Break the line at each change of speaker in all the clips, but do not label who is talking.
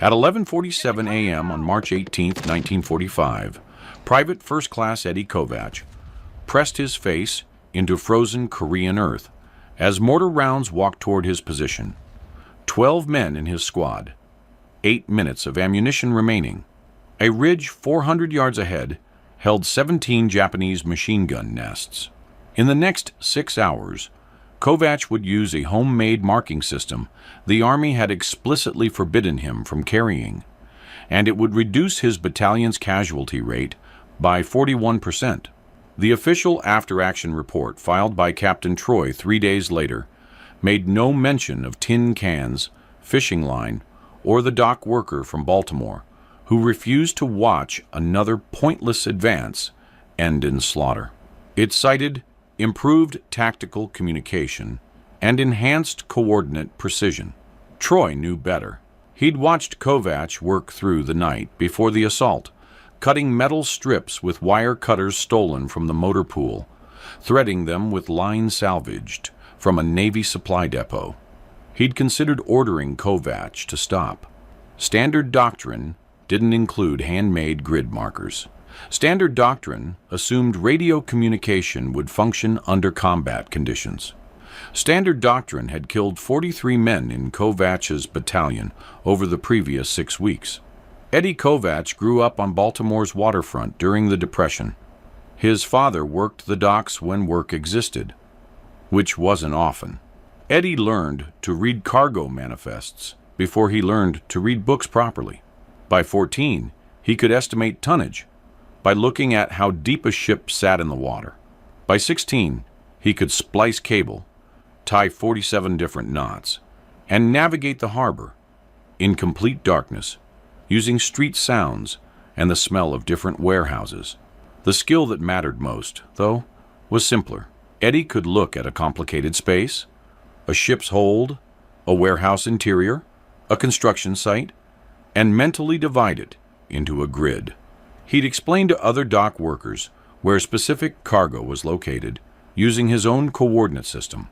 At 11:47 a.m. on March 18, 1945, Private First Class Eddie Kovach pressed his face into frozen Korean earth as mortar rounds walked toward his position. 12 men in his squad, 8 minutes of ammunition remaining. A ridge 400 yards ahead held 17 Japanese machine gun nests. In the next 6 hours, Kovach would use a homemade marking system the Army had explicitly forbidden him from carrying, and it would reduce his battalion's casualty rate by 41%. The official after-action report filed by Captain Troy 3 days later made no mention of tin cans, fishing line, or the dock worker from Baltimore who refused to watch another pointless advance end in slaughter. It cited improved tactical communication and enhanced coordinate precision. Troy knew better. He'd watched Kovach work through the night before the assault, cutting metal strips with wire cutters stolen from the motor pool, threading them with line salvaged from a Navy supply depot. He'd considered ordering Kovach to stop. Standard doctrine didn't include handmade grid markers. Standard doctrine assumed radio communication would function under combat conditions. Standard doctrine had killed 43 men in Kovach's battalion over the previous 6 weeks. Eddie Kovach grew up on Baltimore's waterfront during the Depression. His father worked the docks when work existed, which wasn't often. Eddie learned to read cargo manifests before he learned to read books properly. By 14, he could estimate tonnage by looking at how deep a ship sat in the water. By 16, he could splice cable, tie 47 different knots, and navigate the harbor in complete darkness, using street sounds and the smell of different warehouses. The skill that mattered most, though, was simpler. Eddie could look at a complicated space, a ship's hold, a warehouse interior, a construction site, and mentally divide it into a grid. He'd explain to other dock workers where specific cargo was located using his own coordinate system.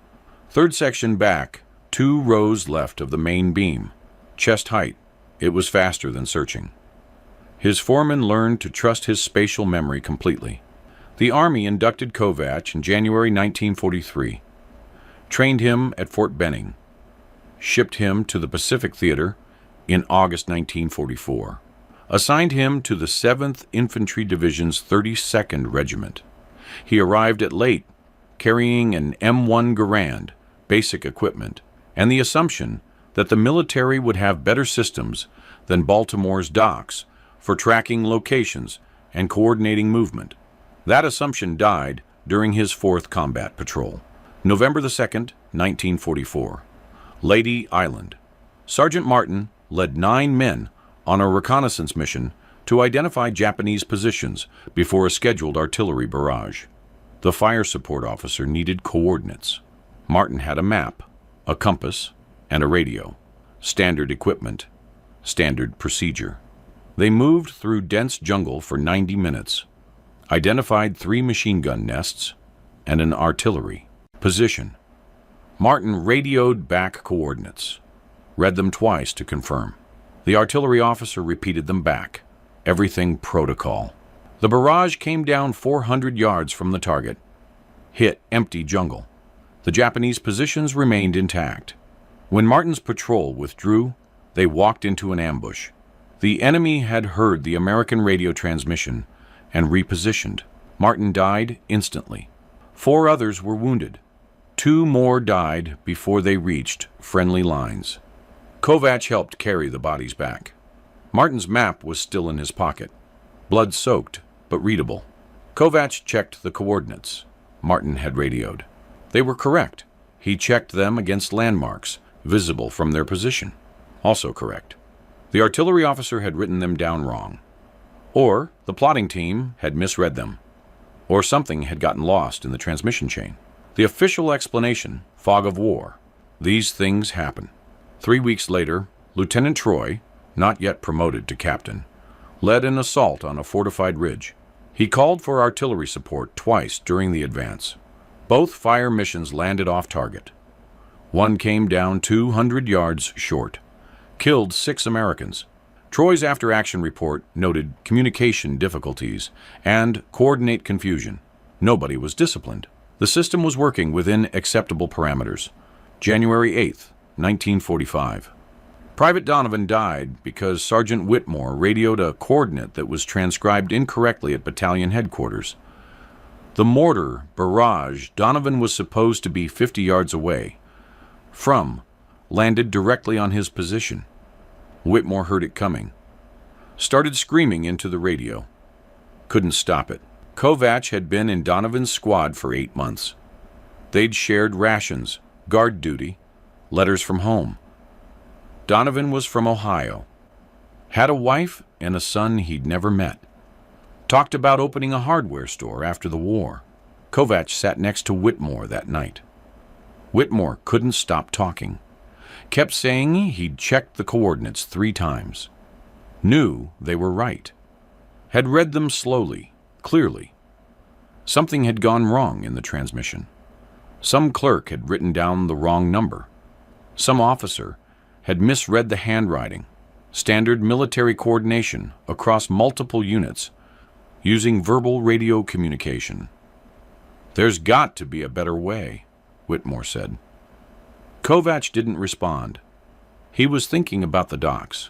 Third section back, 2 rows left of the main beam. Chest height, it was faster than searching. His foreman learned to trust his spatial memory completely. The Army inducted Kovach in January 1943, trained him at Fort Benning, shipped him to the Pacific Theater in August 1944, assigned him to the 7th Infantry Division's 32nd Regiment. He arrived at Leyte carrying an M1 Garand, basic equipment, and the assumption that the military would have better systems than Baltimore's docks for tracking locations and coordinating movement. That assumption died during his 4th combat patrol. November 2nd, 1944. Lady Island. Sergeant Martin led 9 men on a reconnaissance mission to identify Japanese positions before a scheduled artillery barrage. The fire support officer needed coordinates. Martin had a map, a compass, and a radio. Standard equipment, standard procedure. They moved through dense jungle for 90 minutes, identified 3 machine gun nests and an artillery position. Martin radioed back coordinates, read them twice to confirm. The artillery officer repeated them back, everything protocol. The barrage came down 400 yards from the target, hit empty jungle. The Japanese positions remained intact. When Martin's patrol withdrew, they walked into an ambush. The enemy had heard the American radio transmission and repositioned. Martin died instantly. 4 others were wounded. 2 more died before they reached friendly lines. Kovach helped carry the bodies back. Martin's map was still in his pocket, blood-soaked but readable. Kovach checked the coordinates Martin had radioed. They were correct. He checked them against landmarks visible from their position. Also correct. The artillery officer had written them down wrong. Or the plotting team had misread them. Or something had gotten lost in the transmission chain. The official explanation, fog of war. These things happen. 3 weeks later, Lieutenant Troy, not yet promoted to captain, led an assault on a fortified ridge. He called for artillery support twice during the advance. Both fire missions landed off target. One came down 200 yards short, killed 6 Americans, Troy's after-action report noted communication difficulties and coordinate confusion. Nobody was disciplined. The system was working within acceptable parameters. January 8th, 1945. Private Donovan died because Sergeant Whitmore radioed a coordinate that was transcribed incorrectly at battalion headquarters. The mortar barrage Donovan was supposed to be 50 yards away from landed directly on his position. Whitmore heard it coming. Started screaming into the radio. Couldn't stop it. Kovach had been in Donovan's squad for 8 months. They'd shared rations, guard duty, letters from home. Donovan was from Ohio. Had a wife and a son he'd never met. Talked about opening a hardware store after the war. Kovach sat next to Whitmore that night. Whitmore couldn't stop talking. Kept saying he'd checked the coordinates 3 times. Knew they were right. Had read them slowly, clearly. Something had gone wrong in the transmission. Some clerk had written down the wrong number. Some officer had misread the handwriting. Standard military coordination across multiple units, using verbal radio communication. "There's got to be a better way," Whitmore said. Kovach didn't respond. He was thinking about the docks,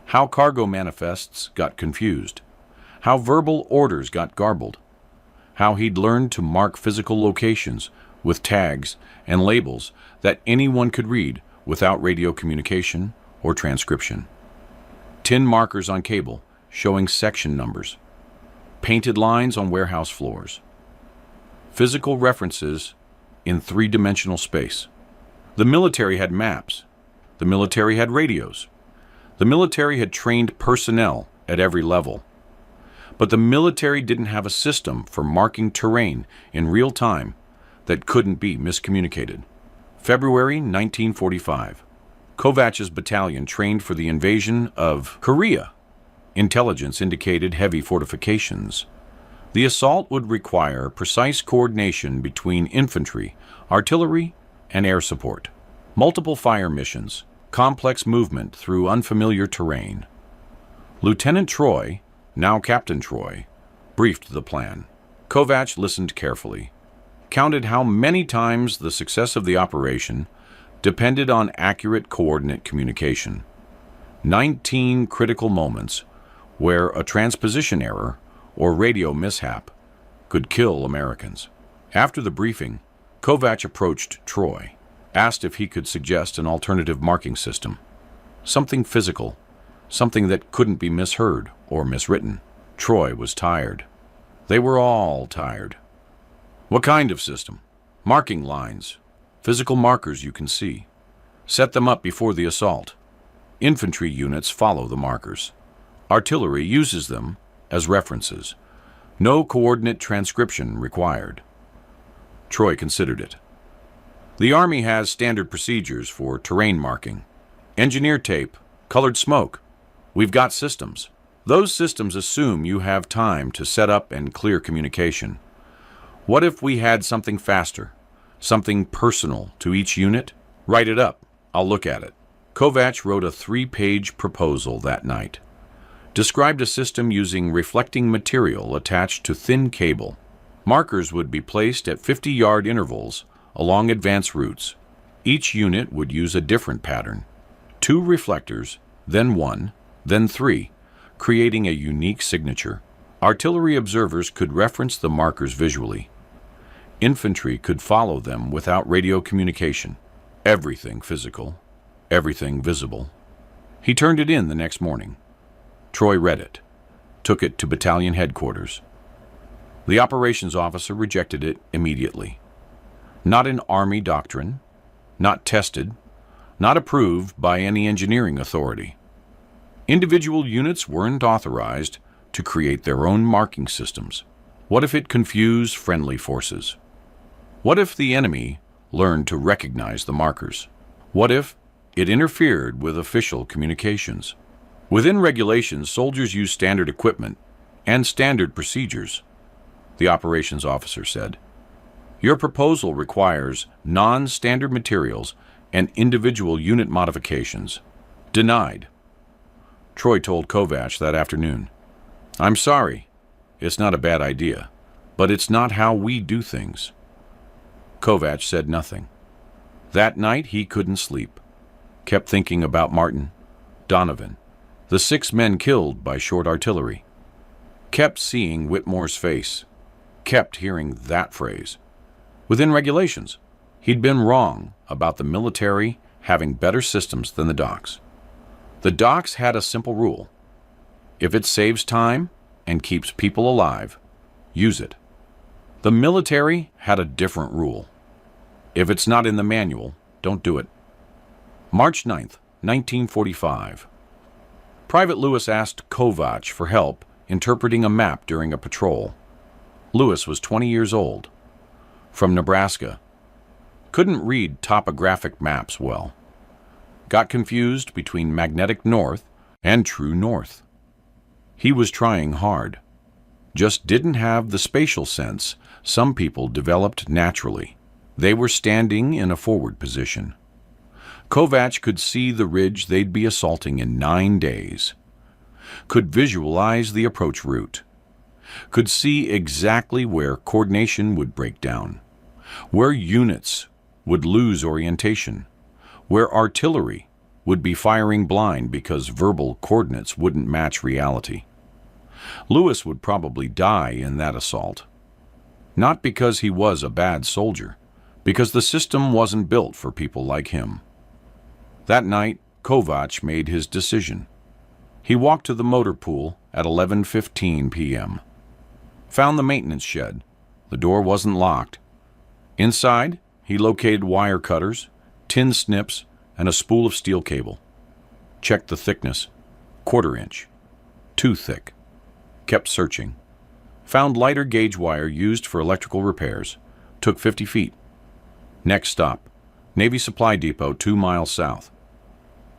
how cargo manifests got confused, how verbal orders got garbled, how he'd learned to mark physical locations with tags and labels that anyone could read without radio communication or transcription. Tin markers on cable showing section numbers. Painted lines on warehouse floors. Physical references in 3-dimensional space. The military had maps. The military had radios. The military had trained personnel at every level. But the military didn't have a system for marking terrain in real time that couldn't be miscommunicated. February 1945. Kovach's battalion trained for the invasion of Korea. Intelligence indicated heavy fortifications. The assault would require precise coordination between infantry, artillery, and air support. Multiple fire missions, complex movement through unfamiliar terrain. Lieutenant Troy, now Captain Troy, briefed the plan. Kovach listened carefully, counted how many times the success of the operation depended on accurate coordinate communication. 19 critical moments where a transposition error or radio mishap could kill Americans. After the briefing, Kovach approached Troy, asked if he could suggest an alternative marking system. Something physical, something that couldn't be misheard or miswritten. Troy was tired. They were all tired. "What kind of system?" "Marking lines. Physical markers you can see. Set them up before the assault. Infantry units follow the markers. Artillery uses them as references. No coordinate transcription required." Troy considered it. "The Army has standard procedures for terrain marking. Engineer tape, colored smoke. We've got systems. Those systems assume you have time to set up and clear communication. What if we had something faster, something personal to each unit? Write it up. I'll look at it." Kovach wrote a 3-page proposal that night. Described a system using reflecting material attached to thin cable. Markers would be placed at 50-yard intervals along advance routes. Each unit would use a different pattern. 2 reflectors, then 1, then 3, creating a unique signature. Artillery observers could reference the markers visually. Infantry could follow them without radio communication. Everything physical, everything visible. He turned it in the next morning. Troy read it, took it to battalion headquarters. The operations officer rejected it immediately. Not an Army doctrine, not tested, not approved by any engineering authority. Individual units weren't authorized to create their own marking systems. What if it confused friendly forces? What if the enemy learned to recognize the markers? What if it interfered with official communications? Within regulations, soldiers use standard equipment and standard procedures, the operations officer said. Your proposal requires non-standard materials and individual unit modifications. Denied. Troy told Kovacs that afternoon. "I'm sorry. It's not a bad idea, but it's not how we do things." Kovacs said nothing. That night he couldn't sleep. Kept thinking about Martin, Donovan, the 6 men killed by short artillery. Kept seeing Whitmore's face. Kept hearing that phrase. Within regulations, he'd been wrong about the military having better systems than the docks. The docks had a simple rule. If it saves time and keeps people alive, use it. The military had a different rule. If it's not in the manual, don't do it. March 9th, 1945. Private Lewis asked Kovacs for help interpreting a map during a patrol. Lewis was 20 years old, from Nebraska. Couldn't read topographic maps well. Got confused between magnetic north and true north. He was trying hard. Just didn't have the spatial sense some people developed naturally. They were standing in a forward position. Kovacs could see the ridge they'd be assaulting in 9 days. Could visualize the approach route. Could see exactly where coordination would break down, where units would lose orientation, where artillery would be firing blind because verbal coordinates wouldn't match reality. Lewis would probably die in that assault. Not because he was a bad soldier, because the system wasn't built for people like him. That night, Kovacs made his decision. He walked to the motor pool at 11:15 p.m. Found the maintenance shed. The door wasn't locked. Inside, he located wire cutters, tin snips, and a spool of steel cable. Checked the thickness. 1/4 inch. Too thick. Kept searching. Found lighter gauge wire used for electrical repairs. Took 50 feet. Next stop, Navy Supply Depot 2 miles south.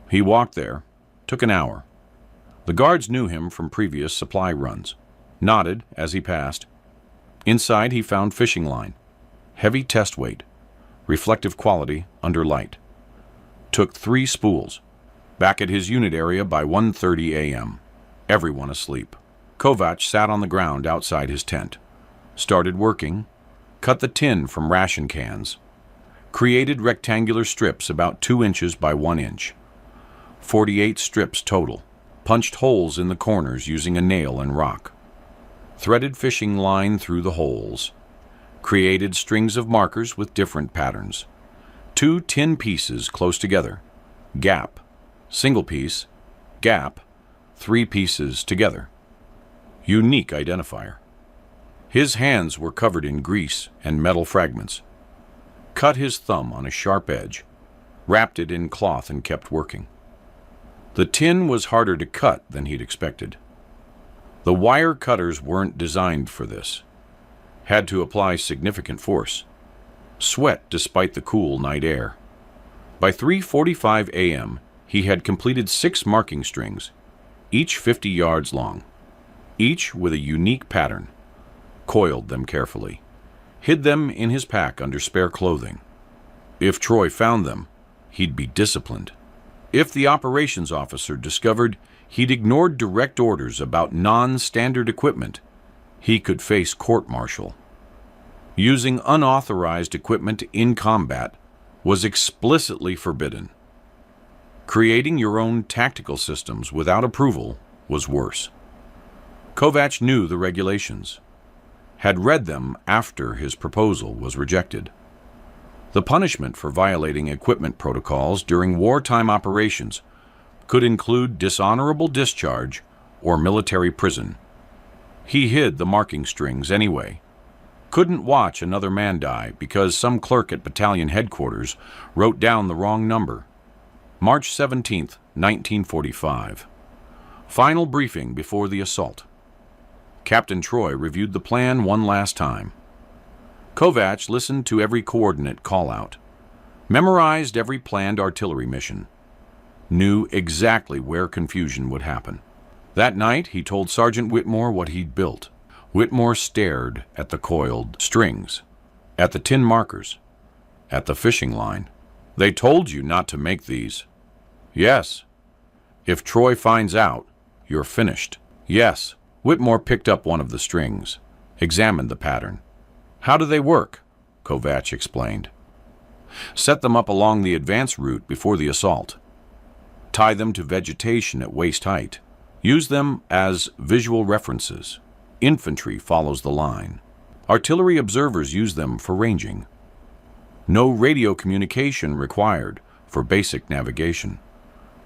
He walked there. Took an hour. The guards knew him from previous supply runs. Nodded as he passed. Inside he found fishing line. Heavy test weight. Reflective quality under light. Took 3 spools. Back at his unit area by 1:30 a.m. Everyone asleep. Kovacs sat on the ground outside his tent. Started working. Cut the tin from ration cans. Created rectangular strips about 2 inches by 1 inch. 48 strips total. Punched holes in the corners using a nail and rock. Threaded fishing line through the holes. Created strings of markers with different patterns. 2 tin pieces close together. Gap. Single piece. Gap. 3 pieces together. Unique identifier. His hands were covered in grease and metal fragments. Cut his thumb on a sharp edge. Wrapped it in cloth and kept working. The tin was harder to cut than he'd expected. The wire cutters weren't designed for this. Had to apply significant force. Sweat despite the cool night air. By 3:45 a.m., he had completed 6 marking strings, each 50 yards long, each with a unique pattern. Coiled them carefully. Hid them in his pack under spare clothing. If Troy found them, he'd be disciplined. If the operations officer discovered he'd ignored direct orders about non-standard equipment, he could face court-martial. Using unauthorized equipment in combat was explicitly forbidden. Creating your own tactical systems without approval was worse. Kovacs knew the regulations, had read them after his proposal was rejected. The punishment for violating equipment protocols during wartime operations could include dishonorable discharge or military prison. He hid the marking strings anyway. Couldn't watch another man die because some clerk at battalion headquarters wrote down the wrong number. March 17th, 1945. Final briefing before the assault. Captain Troy reviewed the plan one last time. Kovacs listened to every coordinate call-out, memorized every planned artillery mission, knew exactly where confusion would happen. That night, he told Sergeant Whitmore what he'd built. Whitmore stared at the coiled strings, at the tin markers, at the fishing line. "They told you not to make these." "Yes. If Troy finds out, you're finished." "Yes." Whitmore picked up one of the strings, examined the pattern. "How do they work?" Kovacs explained. "Set them up along the advance route before the assault. Tie them to vegetation at waist height. Use them as visual references. Infantry follows the line. Artillery observers use them for ranging. No radio communication required for basic navigation.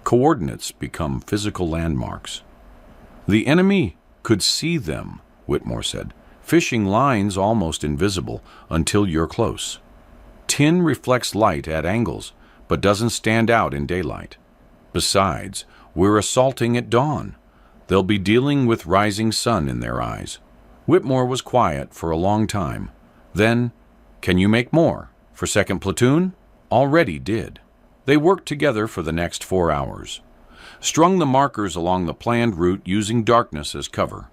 Coordinates become physical landmarks." "The enemy could see them," Whitmore said. "Fishing lines almost invisible until you're close. Tin reflects light at angles, but doesn't stand out in daylight. Besides, we're assaulting at dawn. They'll be dealing with rising sun in their eyes." Whitmore was quiet for a long time. Then, "Can you make more for 2nd Platoon?" "Already did." They worked together for the next 4 hours. Strung the markers along the planned route using darkness as cover.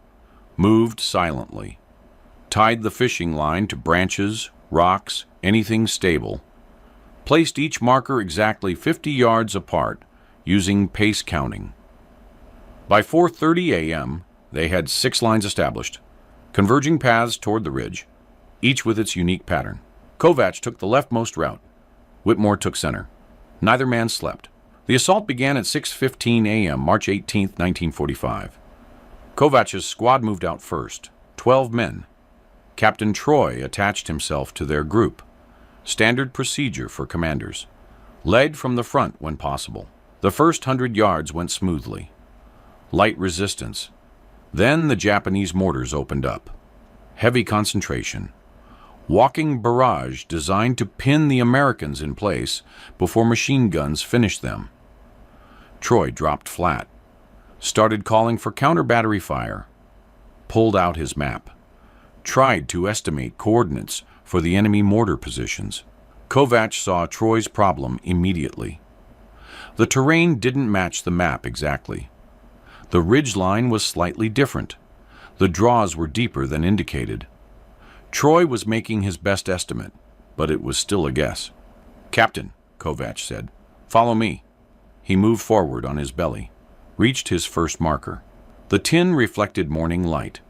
Moved silently. Tied the fishing line to branches, rocks, anything stable. Placed each marker exactly 50 yards apart using pace counting. By 4:30 a.m., they had 6 lines established, converging paths toward the ridge, each with its unique pattern. Kovacs took the leftmost route. Whitmore took center. Neither man slept. The assault began at 6:15 a.m., March 18, 1945. Kovacs' squad moved out first, 12 men. Captain Troy attached himself to their group. Standard procedure for commanders. Led from the front when possible. The first 100 yards went smoothly. Light resistance. Then the Japanese mortars opened up. Heavy concentration. Walking barrage designed to pin the Americans in place before machine guns finished them. Troy dropped flat. Started calling for counter-battery fire. Pulled out his map. Tried to estimate coordinates for the enemy mortar positions. Kovacs saw Troy's problem immediately. The terrain didn't match the map exactly. The ridge line was slightly different. The draws were deeper than indicated. Troy was making his best estimate, but it was still a guess. "Captain," Kovacs said, "follow me." He moved forward on his belly, reached his first marker. The tin reflected morning light.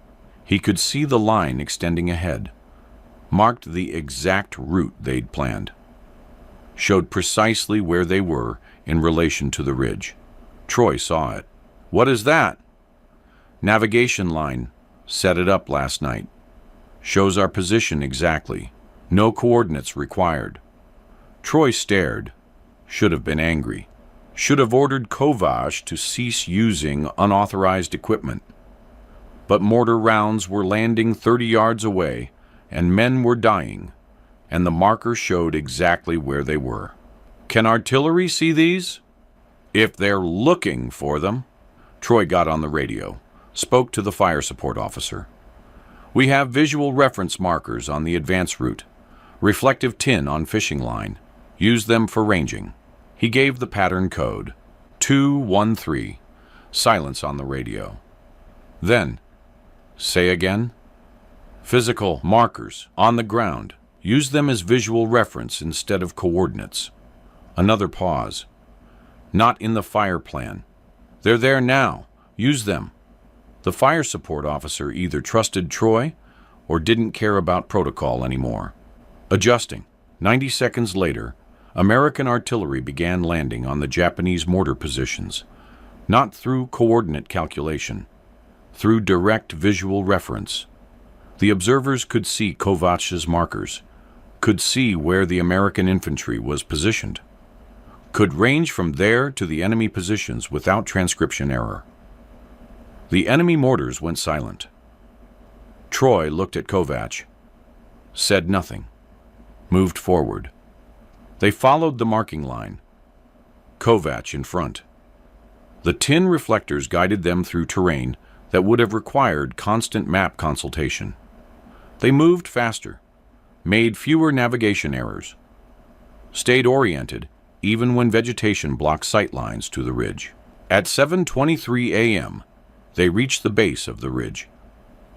He could see the line extending ahead. Marked the exact route they'd planned. Showed precisely where they were in relation to the ridge. Troy saw it. "What is that?" "Navigation line. Set it up last night. Shows our position exactly. No coordinates required." Troy stared. Should have been angry. Should have ordered Kovacs to cease using unauthorized equipment. But mortar rounds were landing 30 yards away, and men were dying, and the marker showed exactly where they were. "Can artillery see these?" "If they're looking for them." Troy got on the radio, spoke to the fire support officer. "We have visual reference markers on the advance route. Reflective tin on fishing line. Use them for ranging." He gave the pattern code. 213. Silence on the radio. Then, "Say again?" "Physical markers on the ground. Use them as visual reference instead of coordinates." Another pause. "Not in the fire plan." "They're there now. Use them." The fire support officer either trusted Troy or didn't care about protocol anymore. Adjusting. 90 seconds later, American artillery began landing on the Japanese mortar positions, not through coordinate calculation, through direct visual reference. The observers could see Kovacs' markers, could see where the American infantry was positioned, could range from there to the enemy positions without transcription error. The enemy mortars went silent. Troy looked at Kovacs, said nothing, moved forward. They followed the marking line, Kovacs in front. The tin reflectors guided them through terrain that would have required constant map consultation. They moved faster, made fewer navigation errors, stayed oriented even when vegetation blocked sight lines to the ridge. At 7:23 a.m., they reached the base of the ridge.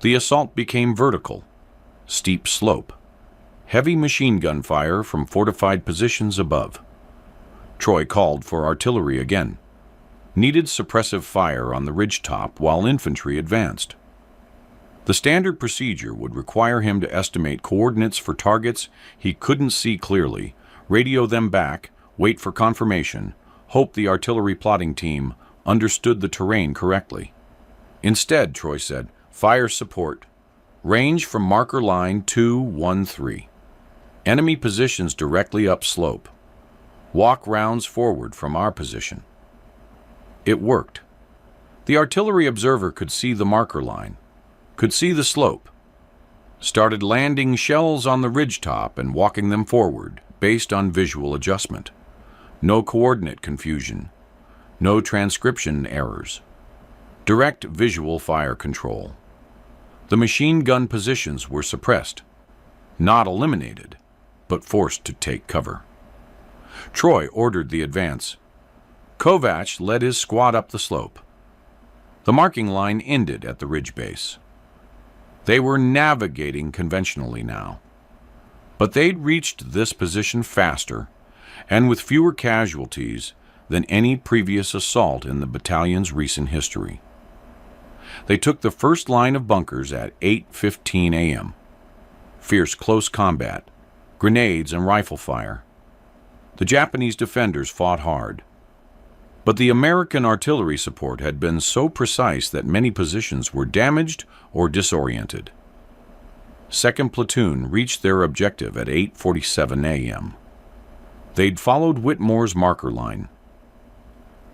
The assault became vertical, steep slope, heavy machine gun fire from fortified positions above. Troy called for artillery again. needed suppressive fire on the ridgetop while infantry advanced. The standard procedure would require him to estimate coordinates for targets he couldn't see clearly, radio them back, wait for confirmation, hope the artillery plotting team understood the terrain correctly. Instead, Troy said, fire support. Range from marker line 213. Enemy positions directly upslope. Walk rounds forward from our position. It worked. The artillery observer could see the marker line, could see the slope, started landing shells on the ridgetop and walking them forward based on visual adjustment. No coordinate confusion, no transcription errors. Direct visual fire control. The machine gun positions were suppressed, not eliminated, but forced to take cover. Troy ordered the advance. Kovac led his squad up the slope. The marking line ended at the ridge base. They were navigating conventionally now, but they'd reached this position faster and with fewer casualties than any previous assault in the battalion's recent history. They took the first line of bunkers at 8:15 a.m. Fierce close combat, grenades and rifle fire. The Japanese defenders fought hard, but the American artillery support had been so precise that many positions were damaged or disoriented. 2nd Platoon reached their objective at 8:47 a.m. They'd followed Whitmore's marker line,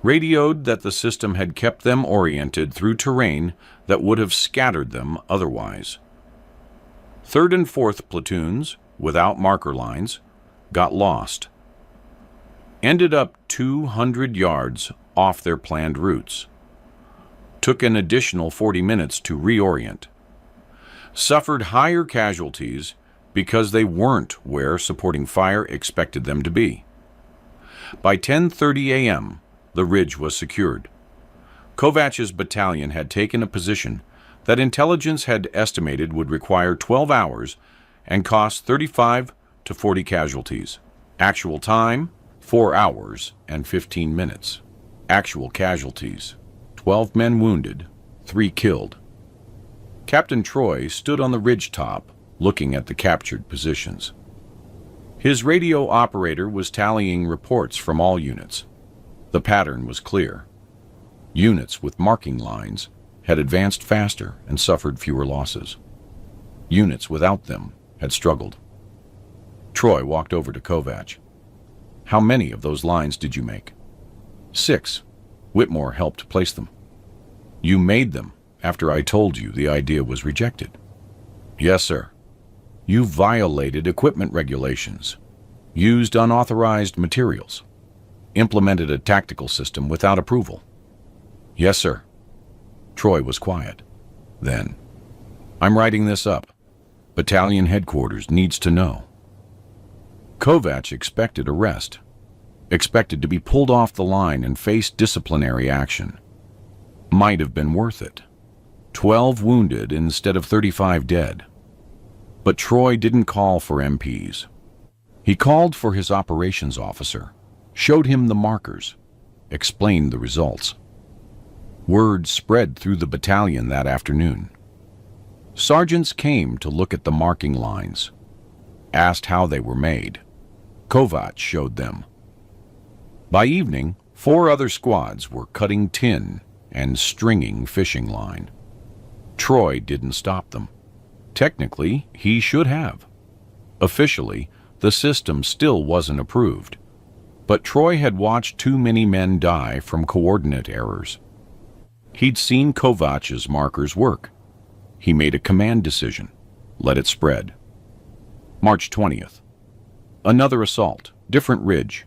radioed that the system had kept them oriented through terrain that would have scattered them otherwise. 3rd and 4th Platoons, without marker lines, got lost. Ended up 200 yards off their planned routes. Took an additional 40 minutes to reorient. Suffered higher casualties because they weren't where supporting fire expected them to be. By 10:30 a.m., the ridge was secured. Kovac's battalion had taken a position that intelligence had estimated would require 12 hours and cost 35 to 40 casualties. Actual time, 4 hours and 15 minutes. Actual casualties, 12 men wounded, 3 killed. Captain Troy stood on the ridgetop looking at the captured positions. His radio operator was tallying reports from all units. The pattern was clear. Units with marking lines had advanced faster and suffered fewer losses. Units without them had struggled. Troy walked over to Kovac. How many of those lines did you make? 6. Whitmore helped place them. You made them after I told you the idea was rejected. Yes, sir. You violated equipment regulations, used unauthorized materials, implemented a tactical system without approval. Yes, sir. Troy was quiet. Then, I'm writing this up. Battalion headquarters needs to know. Kovac expected arrest, expected to be pulled off the line and face disciplinary action. Might have been worth it. 12 wounded instead of 35 dead. But Troy didn't call for MPs. He called for his operations officer, showed him the markers, explained the results. Word spread through the battalion that afternoon. Sergeants came to look at the marking lines, asked how they were made. Kovac showed them. By evening, 4 other squads were cutting tin and stringing fishing line. Troy didn't stop them. Technically, he should have. Officially, the system still wasn't approved. But Troy had watched too many men die from coordinate errors. He'd seen Kovac's markers work. He made a command decision. Let it spread. March 20th. Another assault, different ridge.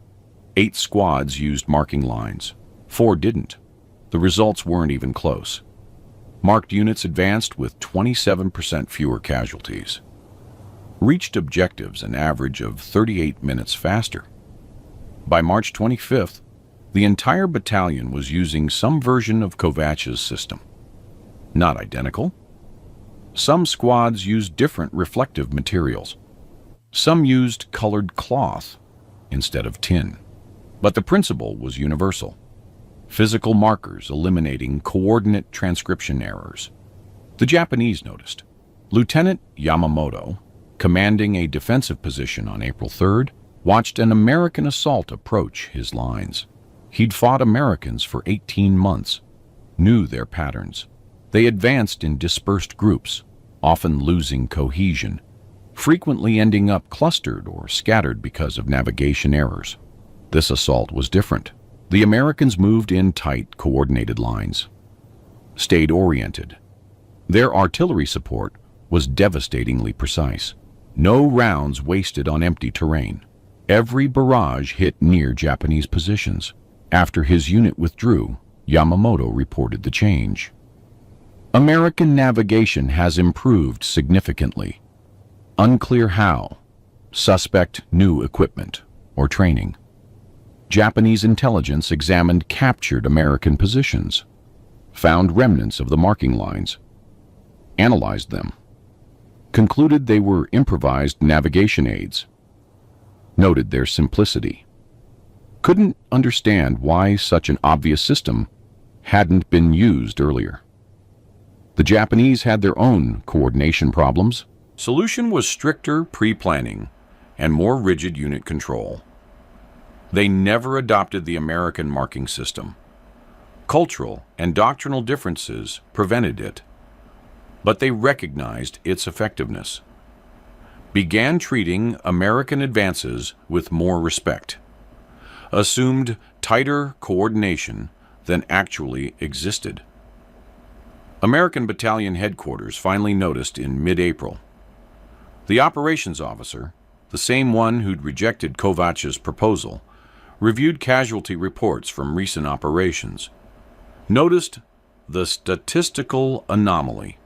8 squads used marking lines. 4 didn't. The results weren't even close. Marked units advanced with 27% fewer casualties. Reached objectives an average of 38 minutes faster. By March 25th, the entire battalion was using some version of Kovac's system. Not identical. Some squads used different reflective materials. Some used colored cloth instead of tin. But the principle was universal. physical markers eliminating coordinate transcription errors. The Japanese noticed. Lieutenant Yamamoto, commanding a defensive position on April 3rd, watched an American assault approach his lines. He'd fought Americans for 18 months, knew their patterns. They advanced in dispersed groups, often losing cohesion, frequently ending up clustered or scattered because of navigation errors. This assault was different. The Americans moved in tight, coordinated lines, stayed oriented. Their artillery support was devastatingly precise. No rounds wasted on empty terrain. Every barrage hit near Japanese positions. After his unit withdrew, Yamamoto reported the change. American navigation has improved significantly. Unclear how. Suspect new equipment or training. Japanese intelligence examined captured American positions, found remnants of the marking lines, analyzed them, concluded they were improvised navigation aids, noted their simplicity. Couldn't understand why such an obvious system hadn't been used earlier. The Japanese had their own coordination problems. Solution was stricter pre-planning and more rigid unit control. They never adopted the American marking system. Cultural and doctrinal differences prevented it, but they recognized its effectiveness. Began treating American advances with more respect. Assumed tighter coordination than actually existed. American Battalion Headquarters finally noticed in mid-April. The operations officer, the same one who'd rejected Kovach's proposal, reviewed casualty reports from recent operations, noticed the statistical anomaly.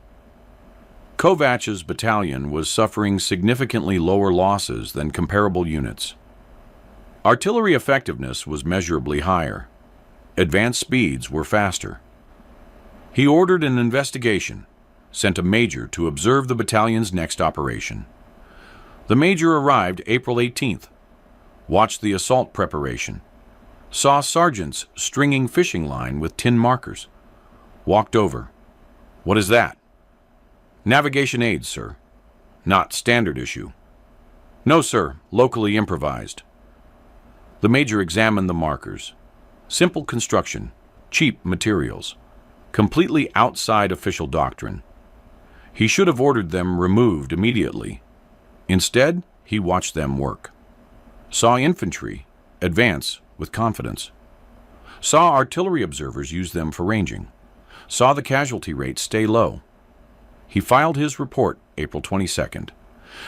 Kovach's battalion was suffering significantly lower losses than comparable units. Artillery effectiveness was measurably higher. Advance speeds were faster. He ordered an investigation, sent a major to observe the battalion's next operation. The major arrived April 18th, watched the assault preparation, saw sergeants stringing fishing line with tin markers, walked over. "What is that?" "Navigation aids, sir." "Not standard issue." "No, sir, locally improvised." The major examined the markers. Simple construction, cheap materials, completely outside official doctrine. He should have ordered them removed immediately. Instead, he watched them work. Saw infantry advance with confidence. Saw artillery observers use them for ranging. Saw the casualty rate stay low. He filed his report April 22nd,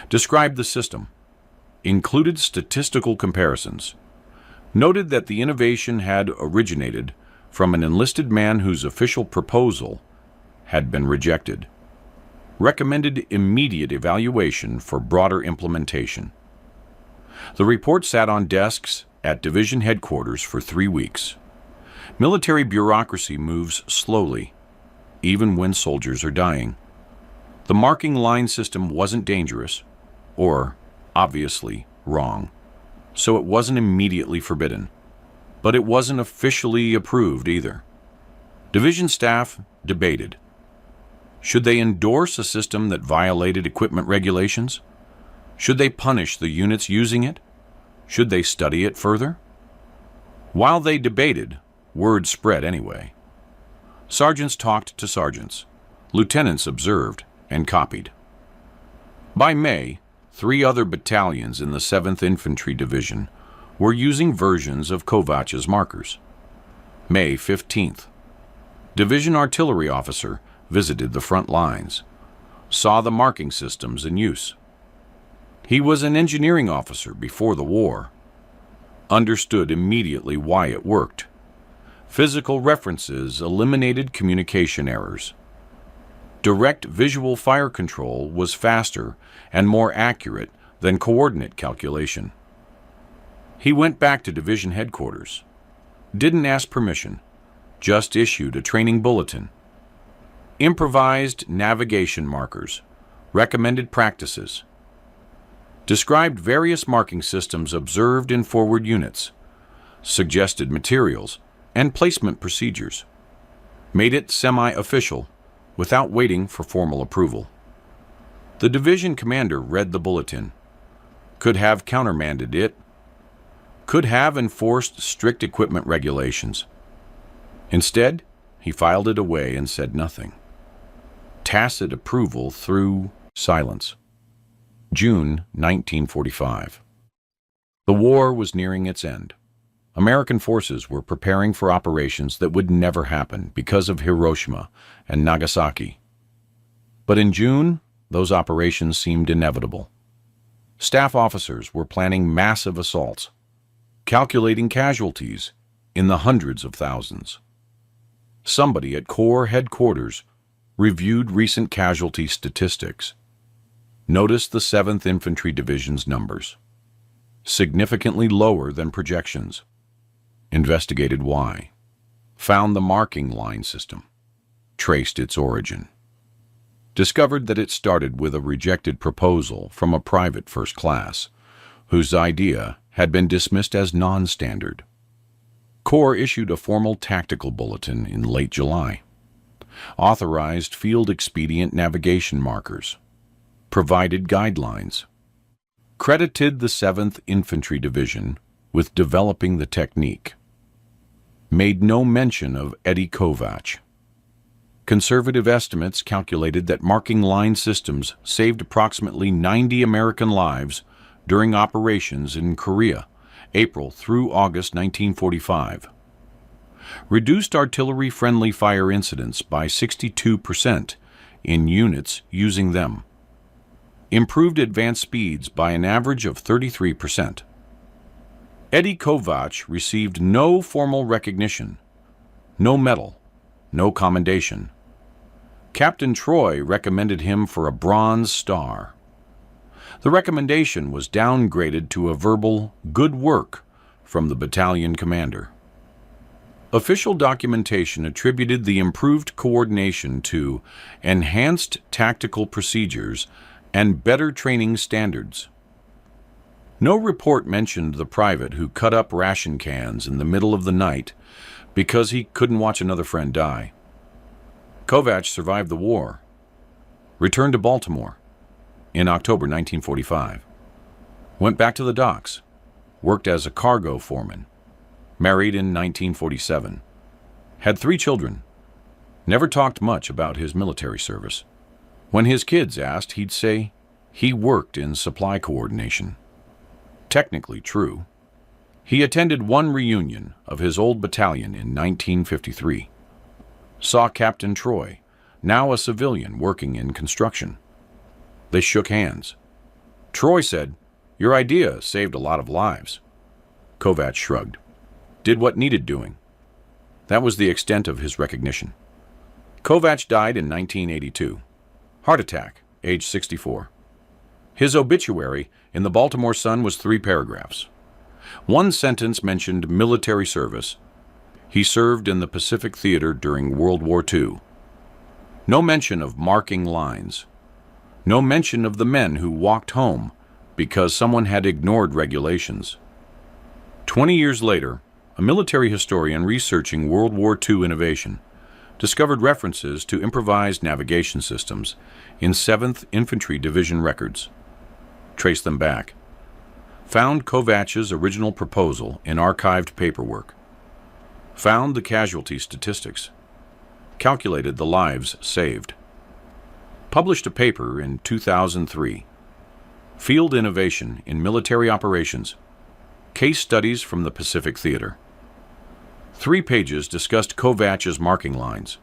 described the system, included statistical comparisons, noted that the innovation had originated from an enlisted man whose official proposal had been rejected, recommended immediate evaluation for broader implementation. The report sat on desks at division headquarters for 3 weeks. Military bureaucracy moves slowly, even when soldiers are dying. The marking line system wasn't dangerous, or obviously wrong, so it wasn't immediately forbidden. But it wasn't officially approved either. Division staff debated. Should they endorse a system that violated equipment regulations? Should they punish the units using it? Should they study it further? While they debated, word spread anyway. Sergeants talked to sergeants. Lieutenants observed and copied. By May, 3 other battalions in the 7th Infantry Division were using versions of Kovach's markers. May 15th. Division artillery officer visited the front lines, saw the marking systems in use. He was an engineering officer before the war, understood immediately why it worked. Physical references eliminated communication errors. Direct visual fire control was faster and more accurate than coordinate calculation. He went back to division headquarters, didn't ask permission, just issued a training bulletin. Improvised navigation markers, recommended practices. Described various marking systems observed in forward units, suggested materials, and placement procedures, made it semi-official without waiting for formal approval. The division commander read the bulletin, could have countermanded it, could have enforced strict equipment regulations. Instead, he filed it away and said nothing. Tacit approval through silence. June 1945. The war was nearing its end. American forces were preparing for operations that would never happen because of Hiroshima and Nagasaki. But in June, those operations seemed inevitable. Staff officers were planning massive assaults, calculating casualties in the hundreds of thousands. Somebody at Corps headquarters reviewed recent casualty statistics. Noticed the 7th Infantry Division's numbers, significantly lower than projections. Investigated why. Found the marking line system. Traced its origin. Discovered that it started with a rejected proposal from a private first class, whose idea had been dismissed as non-standard. Corps issued a formal tactical bulletin in late July. Authorized field expedient navigation markers. Provided guidelines. Credited the 7th Infantry Division with developing the technique. Made no mention of Eddie Kovach. Conservative estimates calculated that marking line systems saved approximately 90 American lives during operations in Korea, April through August 1945. Reduced artillery friendly fire incidents by 62% in units using them. Improved advance speeds by an average of 33%. Eddie Kovach received no formal recognition, no medal, no commendation. Captain Troy recommended him for a Bronze Star. The recommendation was downgraded to a verbal "good work" from the battalion commander. Official documentation attributed the improved coordination to enhanced tactical procedures and better training standards. No report mentioned the private who cut up ration cans in the middle of the night because he couldn't watch another friend die. Kovach survived the war, returned to Baltimore in October 1945, went back to the docks, worked as a cargo foreman, married in 1947, had 3 children, never talked much about his military service. When his kids asked, he'd say he worked in supply coordination. Technically true. He attended one reunion of his old battalion in 1953. Saw Captain Troy, now a civilian working in construction. They shook hands. Troy said, "Your idea saved a lot of lives." Kovach shrugged. Did what needed doing. That was the extent of his recognition. Kovach died in 1982. Heart attack, age 64. His obituary in the Baltimore Sun was 3 paragraphs. One sentence mentioned military service. He served in the Pacific Theater during World War II. No mention of marking lines. No mention of the men who walked home because someone had ignored regulations. 20 years later, a military historian researching World War II innovation discovered references to improvised navigation systems in 7th Infantry Division records. Traced them back. Found Kovach's original proposal in archived paperwork. Found the casualty statistics. Calculated the lives saved. Published a paper in 2003. Field Innovation in Military Operations. Case Studies from the Pacific Theater. 3 pages discussed Kovach's marking lines.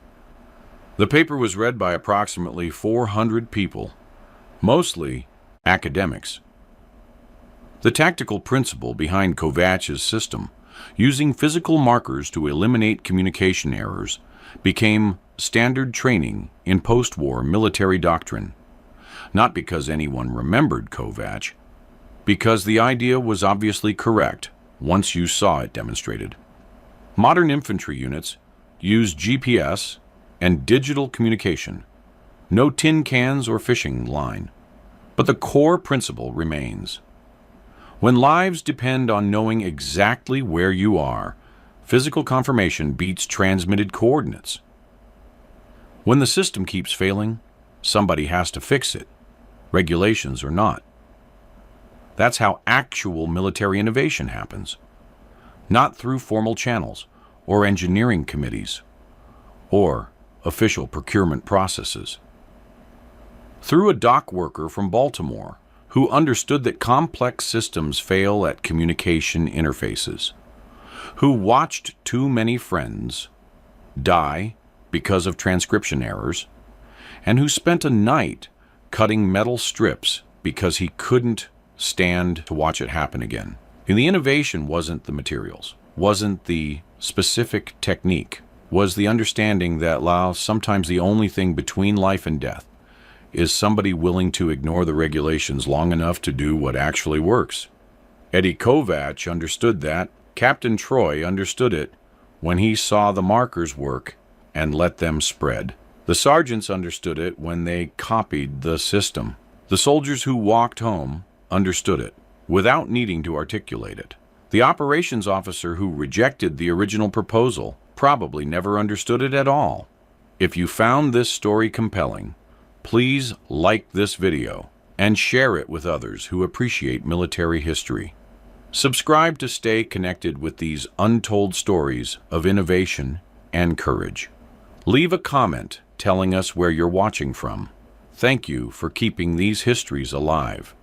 The paper was read by approximately 400 people, mostly academics. The tactical principle behind Kovach's system, using physical markers to eliminate communication errors, became standard training in post-war military doctrine. Not because anyone remembered Kovach, because the idea was obviously correct once you saw it demonstrated. Modern infantry units use GPS and digital communication. No tin cans or fishing line. But the core principle remains. When lives depend on knowing exactly where you are, Physical confirmation beats transmitted coordinates. When the system keeps failing, somebody has to fix it, regulations or not. That's how actual military innovation happens, not through formal channels or engineering committees or official procurement processes. Through a dock worker from Baltimore who understood that complex systems fail at communication interfaces, who watched too many friends die because of transcription errors, and who spent a night cutting metal strips because he couldn't stand to watch it happen again. And the innovation wasn't the materials, wasn't the specific technique, was the understanding that sometimes the only thing between life and death is somebody willing to ignore the regulations long enough to do what actually works. Eddie Kovach understood that. Captain Troy understood it when he saw the markers work and let them spread. The sergeants understood it when they copied the system. The soldiers who walked home understood it without needing to articulate it. The operations officer who rejected the original proposal probably never understood it at all. If you found this story compelling, please like this video and share it with others who appreciate military history. Subscribe to stay connected with these untold stories of innovation and courage. Leave a comment telling us where you're watching from. Thank you for keeping these histories alive.